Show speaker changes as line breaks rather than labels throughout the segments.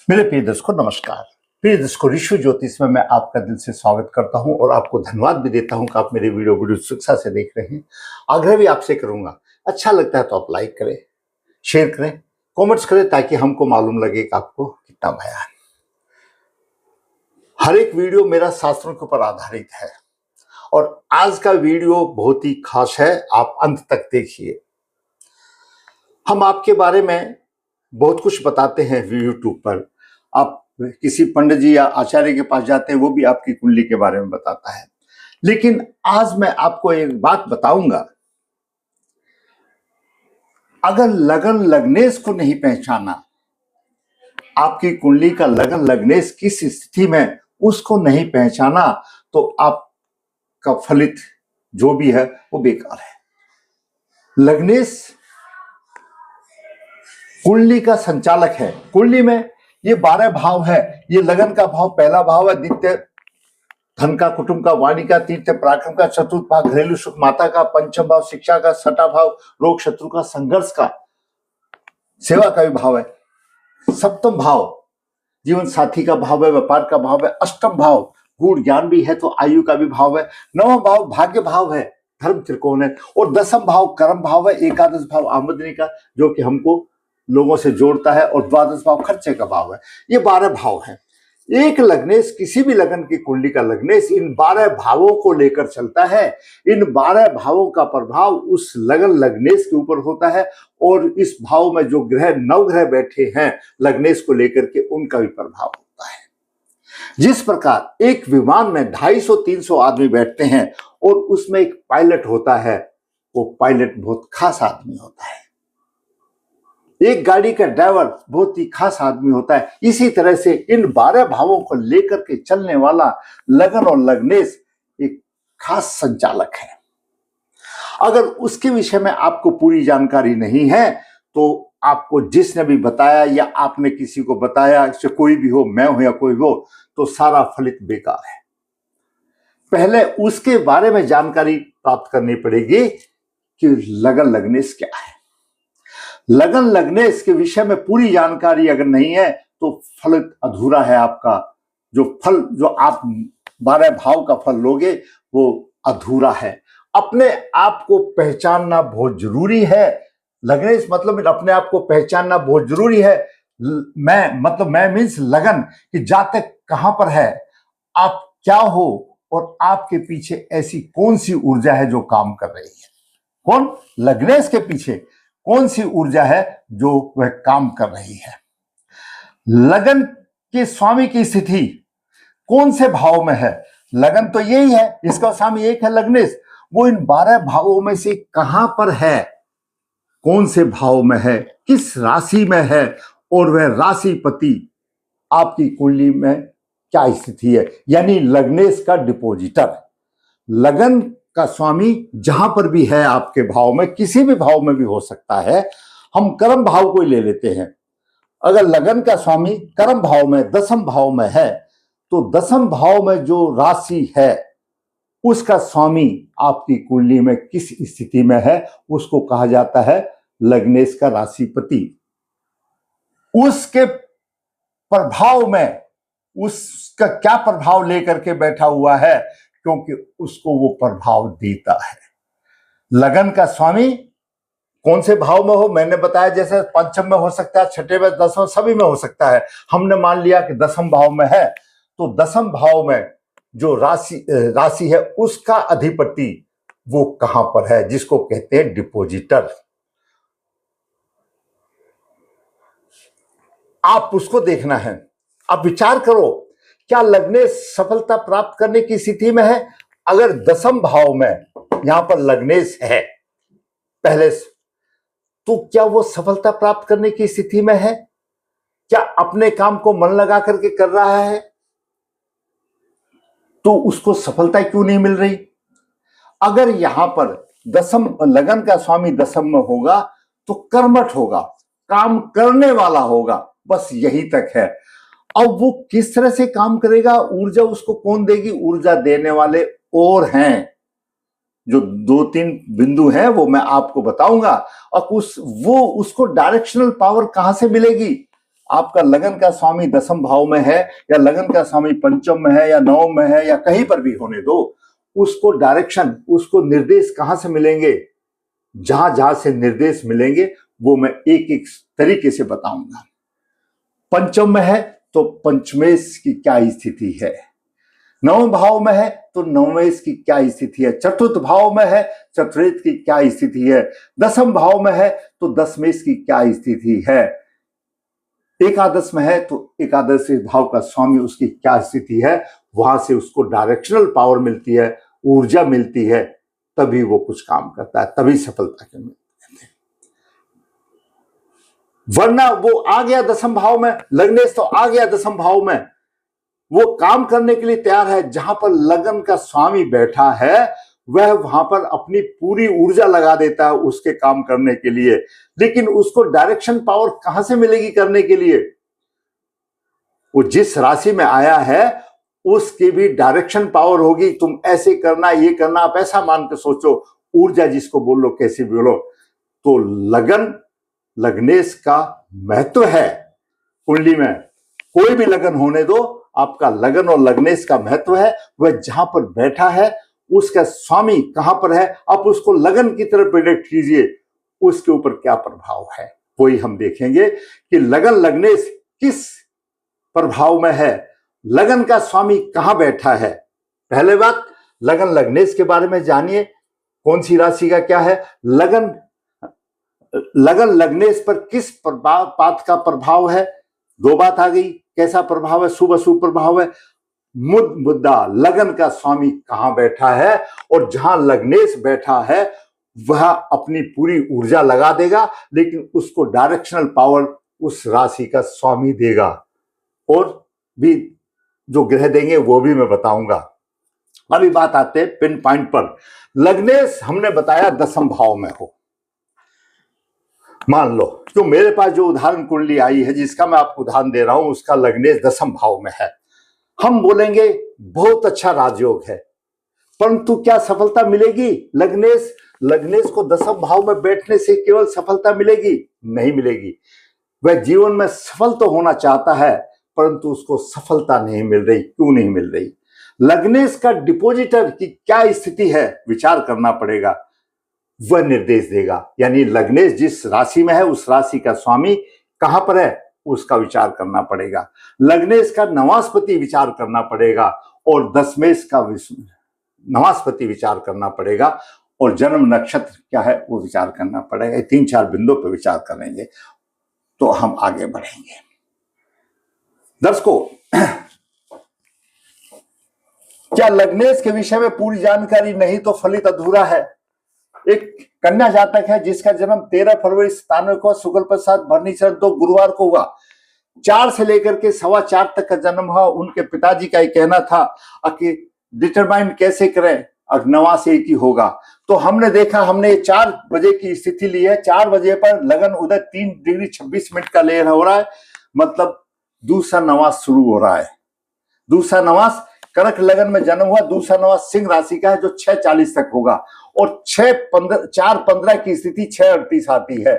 मेरे प्रिय दर्शकों नमस्कार। प्रिय दर्शकों, ऋषि ज्योतिष में मैं आपका दिल से स्वागत करता हूं और आपको धन्यवाद भी देता हूं कि आप मेरे वीडियो उत्सुकता से देख रहे हैं। आग्रह भी आपसे करूंगा, अच्छा लगता है तो आप लाइक करें, शेयर करें, कमेंट्स करें ताकि हमको मालूम लगे कि आपको कितना भया है। हर एक वीडियो मेरा शास्त्रों के ऊपर आधारित है और आज का वीडियो बहुत ही खास है, आप अंत तक देखिए। हम आपके बारे में बहुत कुछ बताते हैं यूट्यूब पर। आप किसी पंडित जी या आचार्य के पास जाते हैं, वो भी आपकी कुंडली के बारे में बताता है। लेकिन आज मैं आपको एक बात बताऊंगा, अगर लगन लग्नेश को नहीं पहचाना, आपकी कुंडली का लगन लग्नेश किस स्थिति में उसको नहीं पहचाना, तो आपका फलित जो भी है वो बेकार है। लग्नेश कुंडली का संचालक है। कुंडली में ये 12 भाव है। ये लगन का भाव पहला भाव है, द्वितीय धन का, कुटुंब का, वाणी का, तृतीय पराक्रम का, चतुर्थ भाव घरेलू सुख, माता का, पंचम भाव शिक्षा का, छठा भाव रोग शत्रु का, संघर्ष का, सेवा का भी भाव है। सप्तम भाव जीवन साथी का भाव है, व्यापार का भाव है। अष्टम भाव गुण ज्ञान भी है तो आयु का भी भाव है। नवम भाव भाग्य भाव है, धर्म त्रिकोण है। और दसम भाव कर्म भाव है। एकादश भाव आमदनी का, जो कि हमको लोगों से जोड़ता है। और द्वादश भाव खर्चे का भाव है। ये 12 भाव है। एक लग्नेश, किसी भी लगन की कुंडली का लग्नेश इन 12 भावों को लेकर चलता है। इन 12 भावों का प्रभाव उस लगन लग्नेश के ऊपर होता है और इस भाव में जो ग्रह, नवग्रह बैठे हैं लग्नेश को लेकर के, उनका भी प्रभाव होता है। जिस प्रकार एक विमान में 250-300 आदमी बैठते हैं और उसमें एक पायलट होता है, वो पायलट बहुत खास आदमी होता है। एक गाड़ी का ड्राइवर बहुत ही खास आदमी होता है। इसी तरह से इन 12 भावों को लेकर के चलने वाला लगन और लग्नेश एक खास संचालक है। अगर उसके विषय में आपको पूरी जानकारी नहीं है तो आपको जिसने भी बताया या आपने किसी को बताया, इससे कोई भी हो, मैं हो या कोई हो, तो सारा फलित बेकार है। पहले उसके बारे में जानकारी प्राप्त करनी पड़ेगी कि लगन लग्नेश क्या है। लगन लग्नेश के विषय में पूरी जानकारी अगर नहीं है तो फलित अधूरा है आपका। जो फल, जो आप 12 भाव का फल लोगे, वो अधूरा है। अपने आप को पहचानना बहुत जरूरी है। लग्नेश मतलब अपने आप को पहचानना बहुत जरूरी है। मैं मीन्स लगन, कि जातक कहां पर है, आप क्या हो और आपके पीछे ऐसी कौन सी ऊर्जा है जो काम कर रही है। कौन? लग्नेश के पीछे कौन सी ऊर्जा है जो वह काम कर रही है। लगन के स्वामी की स्थिति कौन से भाव में है। लगन तो यही है, इसका स्वामी एक है लग्नेश। वो इन 12 भावों में से कहां पर है, कौन से भाव में है, किस राशि में है, और वह राशिपति आपकी कुंडली में क्या स्थिति है, यानी लग्नेश का डिपोजिटर। लगन का स्वामी जहां पर भी है आपके भाव में, किसी भी भाव में भी हो सकता है। हम कर्म भाव को ही ले लेते हैं। अगर लगन का स्वामी कर्म भाव में, दसम भाव में है, तो दसम भाव में जो राशि है उसका स्वामी आपकी कुंडली में किस स्थिति में है, उसको कहा जाता है लग्नेश का राशिपति। उसके प्रभाव में उसका क्या प्रभाव लेकर के बैठा हुआ है, क्योंकि उसको वो प्रभाव देता है। लगन का स्वामी कौन से भाव में हो, मैंने बताया, जैसे पंचम में हो सकता है, छठे में, दसवें, सभी में हो सकता है। हमने मान लिया कि दसम भाव में है, तो दसम भाव में जो राशि है उसका अधिपति वो कहां पर है, जिसको कहते हैं डिपोजिटर। आप उसको देखना है। अब विचार करो, क्या लग्नेश सफलता प्राप्त करने की स्थिति में है। अगर दसम भाव में यहां पर लग्नेश है पहले से, तो क्या वो सफलता प्राप्त करने की स्थिति में है? क्या अपने काम को मन लगा करके कर रहा है? तो उसको सफलता क्यों नहीं मिल रही? अगर यहां पर दसम, लगन का स्वामी दसम में होगा तो कर्मठ होगा, काम करने वाला होगा, बस यही तक है। अब वो किस तरह से काम करेगा, ऊर्जा उसको कौन देगी? ऊर्जा देने वाले और हैं, जो 2-3 बिंदु हैं वो मैं आपको बताऊंगा। और उसको डायरेक्शनल पावर कहां से मिलेगी? आपका लगन का स्वामी दसम भाव में है या लगन का स्वामी पंचम में है या नवम में है या कहीं पर भी होने दो, उसको डायरेक्शन, उसको निर्देश कहां से मिलेंगे, जहां जहां से निर्देश मिलेंगे वो मैं एक एक तरीके से बताऊंगा। पंचम में है तो पंचमेश की क्या स्थिति है, नवम भाव में है तो नवमेश की क्या स्थिति है, चतुर्थ भाव में है चतुर्थ की क्या स्थिति है, दसम भाव में है तो दसमेश की क्या स्थिति है, एकादश में है तो एकादश भाव का स्वामी उसकी क्या स्थिति है, वहां से उसको डायरेक्शनल पावर मिलती है, ऊर्जा मिलती है, तभी वो कुछ काम करता है, तभी सफलता के मिलती है। वरना वो आ गया दसम भाव में, लग्नेश तो आ गया दसम भाव में, वो काम करने के लिए तैयार है, जहां पर लगन का स्वामी बैठा है वह वहां पर अपनी पूरी ऊर्जा लगा देता है उसके काम करने के लिए, लेकिन उसको डायरेक्शन पावर कहां से मिलेगी करने के लिए, वो जिस राशि में आया है उसकी भी डायरेक्शन पावर होगी, तुम ऐसे करना, ये करना, आप ऐसा मान के सोचो, ऊर्जा जिसको बोल लो, कैसे भी बोलो। तो लगन, लग्नेश का महत्व है कुंडली में, कोई भी लगन होने दो, आपका लगन और लग्नेश का महत्व है, वह जहां पर बैठा है उसका स्वामी कहां पर है, आप उसको लगन की तरफ प्रेडिक्ट कीजिए, उसके ऊपर क्या प्रभाव है वही हम देखेंगे कि लगन लग्नेश किस प्रभाव में है, लगन का स्वामी कहां बैठा है। पहले बात, लगन लग्नेश के बारे में जानिए, कौन सी राशि का क्या है, लगन लग्नेश पर किस बात का प्रभाव है, दो बात आ गई, कैसा प्रभाव है, शुभ अशुभ प्रभाव है। मुद्दा लगन का स्वामी कहां बैठा है, और जहां लग्नेश बैठा है वह अपनी पूरी ऊर्जा लगा देगा, लेकिन उसको डायरेक्शनल पावर उस राशि का स्वामी देगा, और भी जो ग्रह देंगे वो भी मैं बताऊंगा। अभी बात आते हैं पिन पॉइंट पर। लग्नेश हमने बताया दसम भाव में हो, मान लो तो मेरे पास जो उदाहरण कुंडली आई है जिसका मैं आपको उदाहरण दे रहा हूं, उसका लग्नेश दसम भाव में है, हम बोलेंगे बहुत अच्छा राजयोग है, परंतु क्या सफलता मिलेगी? लग्नेश को दसम भाव में बैठने से केवल सफलता मिलेगी? नहीं मिलेगी। वह जीवन में सफल तो होना चाहता है, परंतु उसको सफलता नहीं मिल रही। क्यों नहीं मिल रही? लग्नेश का डिपोजिटर की क्या स्थिति है, विचार करना पड़ेगा, वह निर्देश देगा। यानी लग्नेश जिस राशि में है उस राशि का स्वामी कहां पर है उसका विचार करना पड़ेगा, लग्नेश का नवास्पति विचार करना पड़ेगा, और दसमेश का नवास्पति विचार करना पड़ेगा, और जन्म नक्षत्र क्या है वो विचार करना पड़ेगा। 3-4 बिंदु पर विचार करेंगे तो हम आगे बढ़ेंगे। दर्शकों, क्या लग्नेश के विषय में पूरी जानकारी नहीं तो फलित अधूरा है। एक कन्या जातक है जिसका जन्म 13 फरवरी 97 को शुक्ल प्रसाद भरनी चरण 2 गुरुवार को हुआ। 4 से लेकर के 4:15 तक का जन्म हुआ। उनके पिताजी का ये कहना था कि डिटरमाइन कैसे करें, और 9 से 1 ही होगा। तो हमने देखा, हमने 4 बजे की स्थिति ली है। 4 बजे पर लगन उदय 3 डिग्री 26 मिनट का लेर हो रहा है, मतलब दूसरा नवास शुरू हो रहा है। दूसरा नवास कर्क लगन में जन्म हुआ, दूसरा नवास सिंह राशि का है जो 6:40 तक होगा, और 4:15 की स्थिति 6:38 आती है।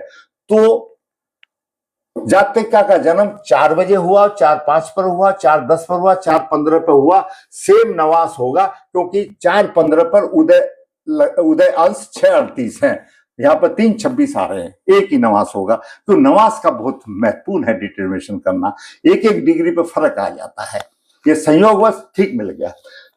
तो जातका का जन्म 4 बजे हुआ, 4:05 पर हुआ, 4:10 पर हुआ, 4:15 पर हुआ, सेम नवास होगा, क्योंकि 4:15 पर उदय अंश 6:38 है, यहाँ पर 3:26 आ रहे हैं, एक ही नवास होगा। तो नवास का बहुत महत्वपूर्ण है डिटरमिनेशन करना, 1-1 डिग्री पर फर्क आ जाता है। ये संयोगवश ठीक मिल गया।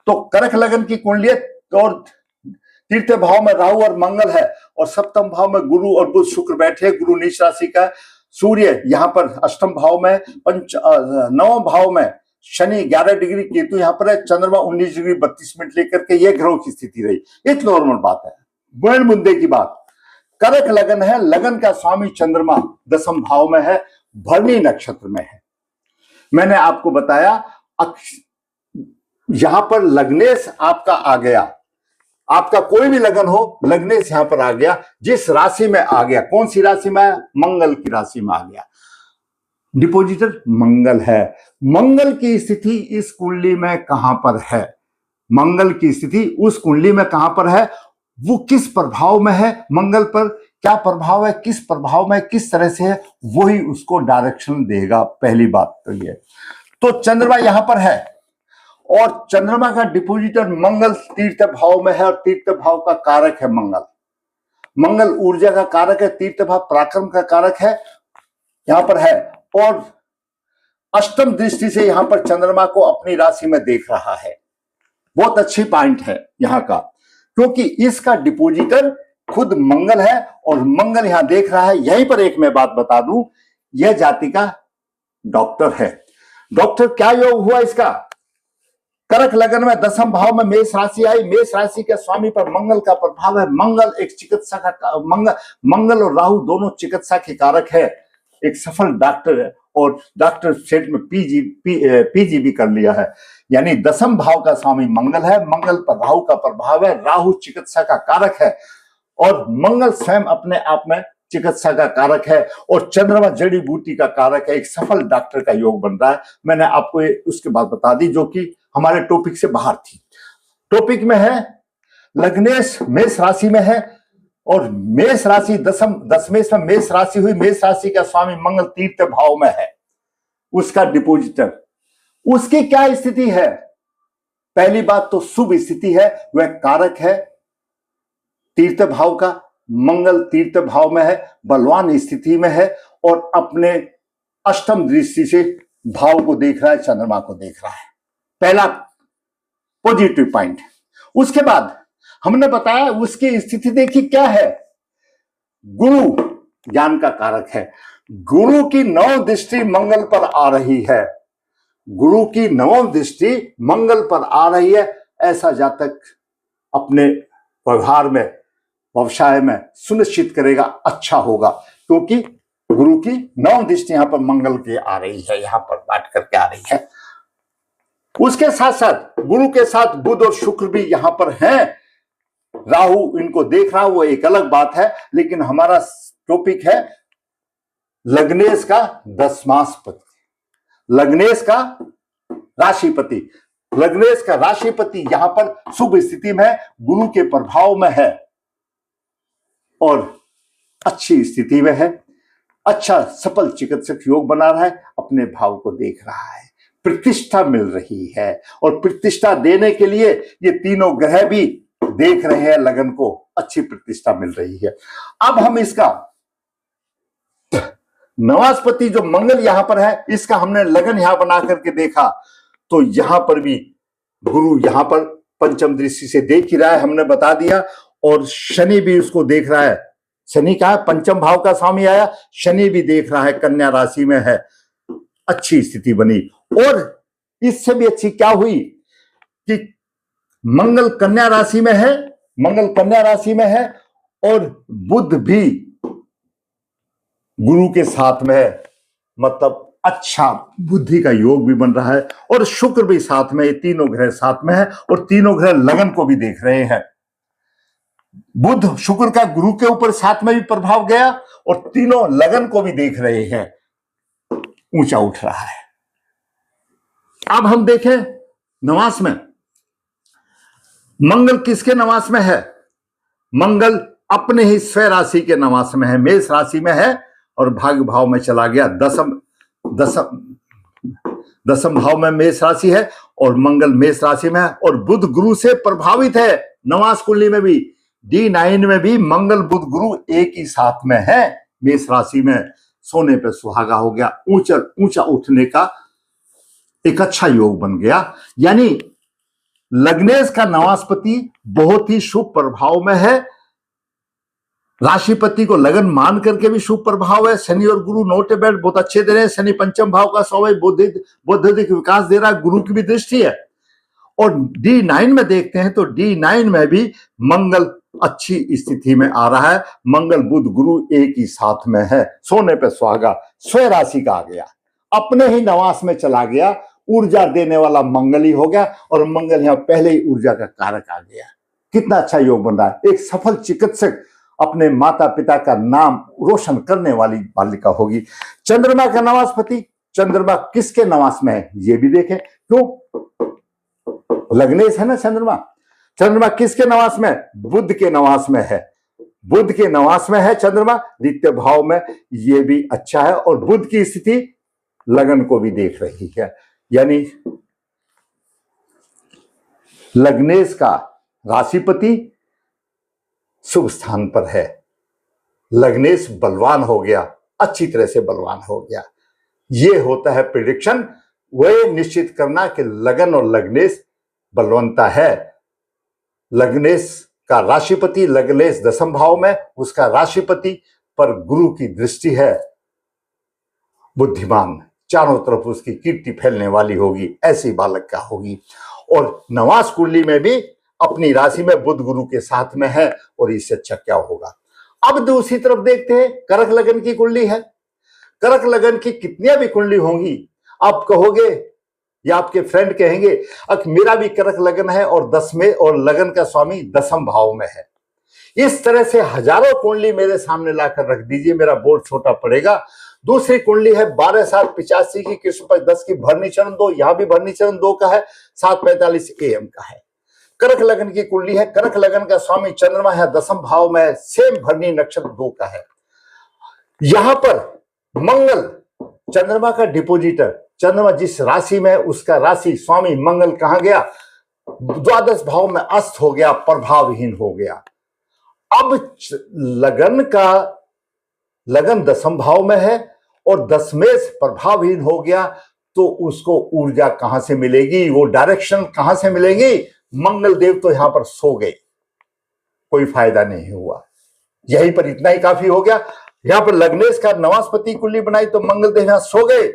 तो कर्क लगन की कुंडली, और तीर्थ भाव में राहु और मंगल है, और सप्तम भाव में गुरु और बुध शुक्र बैठे। गुरु नीच राशि का, सूर्य यहाँ पर अष्टम भाव में, नवम भाव में शनि 11 डिग्री, केतु यहाँ पर है, चंद्रमा 19 डिग्री 32 मिनट लेकर के, ये ग्रहों की स्थिति रही। ये नॉर्मल बात है। बड़े मुद्दे की बात, कर्क लगन है, लगन का स्वामी चंद्रमा दसम भाव में है, भरणी नक्षत्र में है। मैंने आपको बताया यहां पर लग्नेश आपका आ गया, आपका कोई भी लगन हो, लग्नेश यहां पर आ गया, जिस राशि में आ गया, कौन सी राशि में? मंगल की राशि में आ गया। डिपोजिटर मंगल है। मंगल की स्थिति इस कुंडली में कहां पर है? मंगल की स्थिति उस कुंडली में कहां पर है? वो किस प्रभाव में है? मंगल पर क्या प्रभाव है, किस प्रभाव में, किस तरह से है, वही उसको डायरेक्शन देगा। पहली बात तो ये। तो चंद्रमा यहां पर है और चंद्रमा का डिपोजिटर मंगल तीर्थ भाव में है और तीर्थ भाव का कारक है मंगल। मंगल ऊर्जा का कारक है, तीर्थ भाव पराक्रम का कारक है, यहां पर है। और अष्टम दृष्टि से यहां पर चंद्रमा को अपनी राशि में देख रहा है। बहुत अच्छी पॉइंट है यहां का, क्योंकि इसका डिपोजिटर खुद मंगल है और मंगल यहां देख रहा है। यहीं पर एक मैं बात बता दूं, यह जाति का डॉक्टर है। डॉक्टर क्या योग हुआ इसका, कर्क लगन में दसम भाव में मेष राशि आई। मेष राशि के स्वामी पर मंगल का प्रभाव है। मंगल एक चिकित्सा का मंगल और राहु दोनों चिकित्सा के कारक है। एक सफल डॉक्टर है और डॉक्टर सेट में पीजी भी कर लिया है। यानी दसम भाव का स्वामी मंगल है, मंगल पर राहु का प्रभाव है। राहु चिकित्सा का कारक है और मंगल स्वयं अपने आप में चिकित्सा का कारक है और चंद्रमा जड़ी बूटी का कारक है। एक सफल डॉक्टर का योग बन रहा है। मैंने आपको उसके बाद बता दी जो कि हमारे टॉपिक से बाहर थी। टॉपिक में है लग्नेश मेष राशि में है और मेष राशि दसमेश में मेष राशि हुई। मेष राशि का स्वामी मंगल तीर्थ भाव में है, उसका डिपोजिटर। उसकी क्या स्थिति है, पहली बात तो शुभ स्थिति है, वह कारक है तीर्थ भाव का। मंगल तीर्थ भाव में है, बलवान स्थिति में है और अपने अष्टम दृष्टि से भाव को देख रहा है, चंद्रमा को देख रहा है। पहला पॉजिटिव पॉइंट। उसके बाद हमने बताया उसकी स्थिति देखिए क्या है, गुरु ज्ञान का कारक है। गुरु की नवम दृष्टि मंगल पर आ रही है। गुरु की नवम दृष्टि मंगल पर आ रही है। ऐसा जातक अपने व्यवहार में, व्यवसाय में सुनिश्चित करेगा, अच्छा होगा, क्योंकि गुरु की नवम दृष्टि यहां पर मंगल की आ रही है, यहां पर बैठ करके आ रही है। उसके साथ साथ गुरु के साथ बुध और शुक्र भी यहां पर हैं। राहु इनको देख रहा, वो एक अलग बात है, लेकिन हमारा टॉपिक है लग्नेश का दशमांशपति, लग्नेश का राशिपति। लग्नेश का राशिपति यहां पर शुभ स्थिति में है, गुरु के प्रभाव में है और अच्छी स्थिति में है। अच्छा सफल चिकित्सक योग बना रहा है, अपने भाव को देख रहा है, प्रतिष्ठा मिल रही है और प्रतिष्ठा देने के लिए ये तीनों ग्रह भी देख रहे हैं लगन को, अच्छी प्रतिष्ठा मिल रही है। अब हम इसका नवास्पति जो मंगल यहां पर है, इसका हमने लगन यहां बना करके देखा तो यहां पर भी गुरु यहां पर पंचम दृष्टि से देख ही रहा है, हमने बता दिया। और शनि भी उसको देख रहा है। शनि का पंचम भाव का स्वामी आया, शनि भी देख रहा है, कन्या राशि में है, अच्छी स्थिति बनी। और इससे भी अच्छी क्या हुई कि मंगल कन्या राशि में है, मंगल कन्या राशि में है और बुध भी गुरु के साथ में है, मतलब अच्छा बुद्धि का योग भी बन रहा है और शुक्र भी साथ में, ये तीनों ग्रह साथ में है और तीनों ग्रह लगन को भी देख रहे हैं। बुध शुक्र का गुरु के ऊपर साथ में भी प्रभाव गया और तीनों लगन को भी देख रहे हैं, ऊंचा उठ रहा है। अब हम देखें नवास में, मंगल किसके नवास में है, मंगल अपने ही स्वयं राशि के नवास में है, मेष राशि में है और भाग्य भाव में चला गया। दसम भाव में मेष राशि है और मंगल मेष राशि में है और बुध गुरु से प्रभावित है। नवास कुंडली में भी D9 में भी मंगल बुध गुरु एक ही साथ में है, मेष राशि में, सोने पे सुहागा हो गया, ऊंचा उठने का एक अच्छा योग बन गया। यानी लग्नेश का नवास्पति बहुत ही शुभ प्रभाव में है। राशिपति को लगन मान करके भी शुभ प्रभाव है। शनि और गुरु नोट बैठ बहुत अच्छे दे रहे हैं। शनि पंचम भाव का स्वामी बौद्धिक विकास दे रहा है, गुरु की भी दृष्टि है। और D9 में देखते हैं तो D9 में भी मंगल अच्छी स्थिति में आ रहा है। मंगल बुध गुरु एक ही साथ में है, सोने पे सुहागा, स्वयं राशि का आ गया, अपने ही नवास में चला गया, ऊर्जा देने वाला मंगल ही हो गया और मंगल यहां पहले ही ऊर्जा का कारक आ गया। कितना अच्छा योग बन रहा है। एक सफल चिकित्सक अपने माता पिता का नाम रोशन करने वाली बालिका होगी। चंद्रमा का नवास्पति, चंद्रमा किसके नवास में है ये भी देखें, क्यों, लग्नेश है ना चंद्रमा। चंद्रमा किसके नवास में, बुध के नवास में है। बुध के नवास में है चंद्रमा, द्वितीय भाव में, ये भी अच्छा है। और बुध की स्थिति लगन को भी देख रही है, यानी लग्नेश का राशिपति शुभ स्थान पर है। लग्नेश बलवान हो गया, अच्छी तरह से बलवान हो गया। ये होता है प्रिडिक्शन, वह निश्चित करना कि लगन और लग्नेश बलवंता है। लग्नेश का राशिपति, लग्नेश दशम भाव में, उसका राशिपति पर गुरु की दृष्टि है। बुद्धिमान, चारों तरफ उसकी कीर्ति फैलने वाली होगी, ऐसी बालक का होगी। और नवास कुंडली में भी अपनी राशि में बुध गुरु के साथ में है, और इससे अच्छा क्या होगा। अब दूसरी तरफ देखते हैं, कर्क लगन की कुंडली है। कर्क लगन की कितनी भी कुंडली होंगी, आप कहोगे या आपके फ्रेंड कहेंगे मेरा भी कर्क लगन है और 10 में, और लगन का स्वामी दशम भाव में है। इस तरह से हजारों कुंडली मेरे सामने लाकर रख दीजिए, मेरा बोर्ड छोटा पड़ेगा। दूसरी कुंडली है 12/7/85 की, कृष्ण पक्ष 10 की, भरनी चरण 2, यहां भी भरनी चरण 2 का है, 7:45 AM का है। कर्क लगन की कुंडली है, कर्क लगन का स्वामी चंद्रमा है, दशम भाव में, सेम भरनी नक्षत्र 2 का है। यहां पर मंगल, चंद्रमा का डिपोजिटर, चंद्रमा जिस राशि में, उसका राशि स्वामी मंगल कहां गया, द्वादश भाव में अस्त हो गया, प्रभावहीन हो गया। अब लगन दशम भाव में है और दशमेश प्रभावहीन हो गया, तो उसको ऊर्जा कहां से मिलेगी, वो डायरेक्शन कहां से मिलेगी। मंगल देव तो यहां पर सो गए, कोई फायदा नहीं हुआ। यहीं पर इतना ही काफी हो गया। यहां पर लग्नेश का नवास्पति कुंडली बनाई तो मंगल देव यहां सो गए।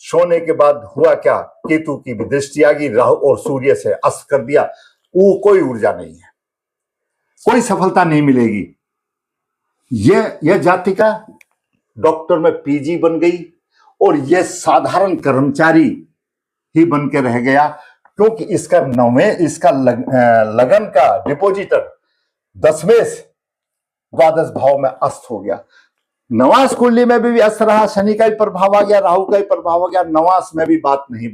सोने के बाद हुआ क्या, केतु की भी दृष्टि आ गई, राहु और सूर्य से अस्त कर दिया। वो कोई ऊर्जा नहीं है, कोई सफलता नहीं मिलेगी। यह जातिका डॉक्टर में PG बन गई और यह साधारण कर्मचारी ही बन के रह गया, क्योंकि इसका लगन का डिपोजिटर दशमेश द्वादश भाव में अस्त हो गया। नवास कुंडली में भी अस्त रहा, शनि का भी प्रभाव आ गया, राहु का भी प्रभाव आ गया। नवास में भी बात नहीं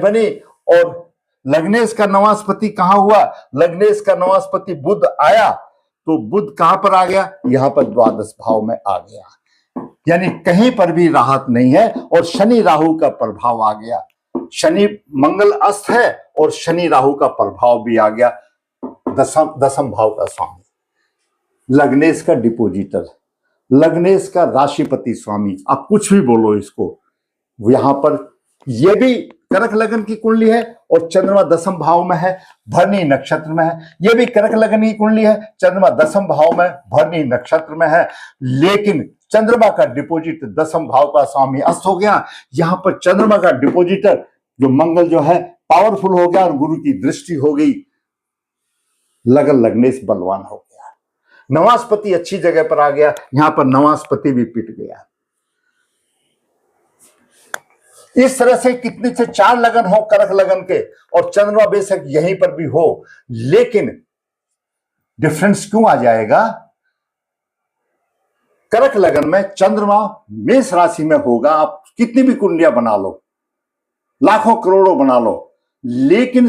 बनी। और लग्नेश का नवास्पति कहां हुआ, लग्नेश का नवास्पति बुध आया, तो बुध कहां पर आ गया, यहां पर द्वादश भाव में आ गया। यानी कहीं पर भी राहत नहीं है। और शनि राहु का प्रभाव आ गया, शनि मंगल अस्त है और शनि राहु का प्रभाव भी आ गया। दशम भाव का स्वामी, लग्नेश का डिपोजिटर, लग्नेश का राशिपति स्वामी, आप कुछ भी बोलो इसको। यहां पर यह भी कर्क लगन की कुंडली है और चंद्रमा दशम भाव में है, भरनी नक्षत्र में है। यह भी कर्क लगन की कुंडली है, चंद्रमा दशम भाव में, भरनी नक्षत्र में है। लेकिन चंद्रमा का डिपोजिट दशम भाव का स्वामी अस्त हो गया। यहां पर चंद्रमा का डिपोजिटर जो मंगल जो है पावरफुल हो गया और गुरु की दृष्टि हो गई, लग्नेश बलवान हो गया। नवास्पति अच्छी जगह पर आ गया, यहां पर नवास्पति भी पिट गया। इस तरह से कितने से 4 लगन हो कर्क लगन के, और चंद्रमा बेशक यहीं पर भी हो, लेकिन डिफरेंस क्यों आ जाएगा। कर्क लगन में चंद्रमा मेष राशि में होगा, आप कितनी भी कुंडलियां बना लो, लाखों करोड़ों बना लो, लेकिन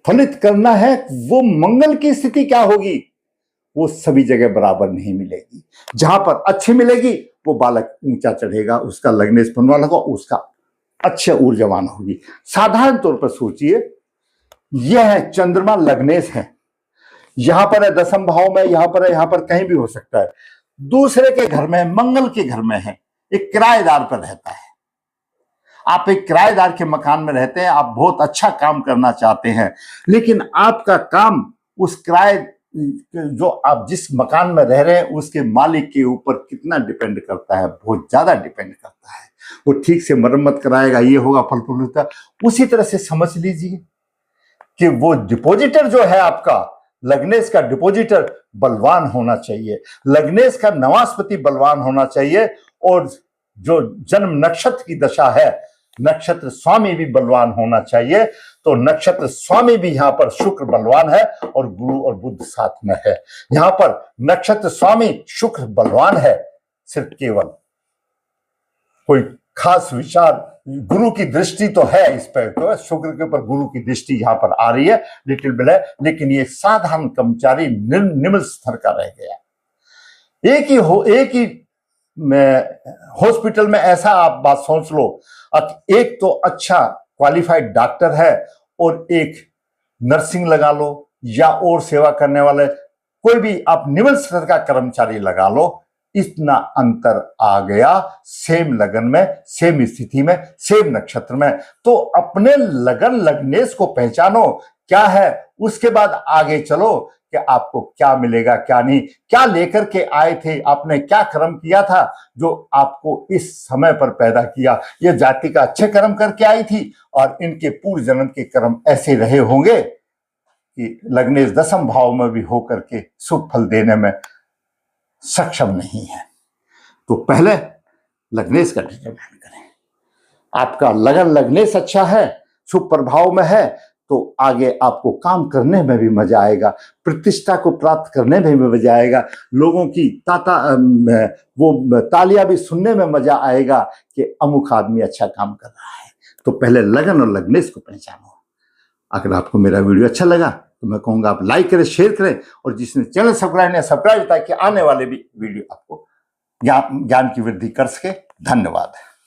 फलित करना है, वो मंगल की स्थिति क्या होगी, वो सभी जगह बराबर नहीं मिलेगी। जहां पर अच्छी मिलेगी वो बालक ऊंचा चढ़ेगा, उसका लग्नेश बनवा लगा, उसका अच्छे ऊर्जावान होगी। साधारण तौर पर सोचिए, यह है चंद्रमा लग्नेश है, यहां पर है दशम भाव में, यहां पर है, यहां पर कहीं भी हो सकता है। दूसरे के घर में, मंगल के घर में है, एक किराएदार पर रहता है। आप एक किराएदार के मकान में रहते हैं, आप बहुत अच्छा काम करना चाहते हैं, लेकिन आपका काम उस किराए जो आप जिस मकान में रह रहे हैं उसके मालिक के ऊपर कितना डिपेंड करता है, बहुत ज्यादा डिपेंड करता है। वो ठीक से मरम्मत कराएगा, ये होगा, फल फूल होता। उसी तरह से समझ लीजिए कि वो डिपोजिटर जो है आपका, लग्नेश का डिपोजिटर बलवान होना चाहिए, लग्नेश का नवास्पति बलवान होना चाहिए, और जो जन्म नक्षत्र की दशा है, नक्षत्र स्वामी भी बलवान होना चाहिए। तो नक्षत्र स्वामी भी यहां पर शुक्र बलवान है और गुरु और बुध साथ में है। यहां पर नक्षत्र स्वामी शुक्र बलवान है, सिर्फ केवल कोई खास विचार, गुरु की दृष्टि तो है इस पर, तो शुक्र के ऊपर गुरु की दृष्टि यहां पर आ रही है, लिटिल बिट है, लेकिन ये साधारण कर्मचारी निम्न स्तर का रह गया। एक ही हॉस्पिटल में ऐसा आप बात सोच लो, एक तो अच्छा क्वालिफाइड डॉक्टर है और एक नर्सिंग लगा लो या और सेवा करने वाले कोई भी आप निम्न स्तर का कर्मचारी लगा लो, इतना अंतर आ गया सेम लगन में, सेम स्थिति में, सेम नक्षत्र में। तो अपने लगन लगनेश को पहचानो क्या है, उसके बाद आगे चलो कि आपको क्या मिलेगा क्या नहीं, क्या लेकर के आए थे, आपने क्या कर्म किया था जो आपको इस समय पर पैदा किया। ये जाति का अच्छे कर्म करके आई थी और इनके पूर्व जन्म के कर्म ऐसे रहे होंगे कि लग्नेश दशम भाव में भी होकर के शुभ फल देने में सक्षम नहीं है। तो पहले लग्नेश का डिटरमाइन करें। आपका लगन लग्नेश अच्छा है, शुभ प्रभाव में है, तो आगे आपको काम करने में भी मजा आएगा, प्रतिष्ठा को प्राप्त करने में भी मजा आएगा, लोगों की वो तालियां भी सुनने में मजा आएगा कि अमुक आदमी अच्छा काम कर रहा है। तो पहले लगन और लग्नेश को पहचानो। अगर आपको मेरा वीडियो अच्छा लगा तो मैं कहूँगा आप लाइक करें, शेयर करें, और जिसने चैनल सब्सक्राइब ताकि आने वाले भी वीडियो आपको ज्ञान की वृद्धि कर सके। धन्यवाद।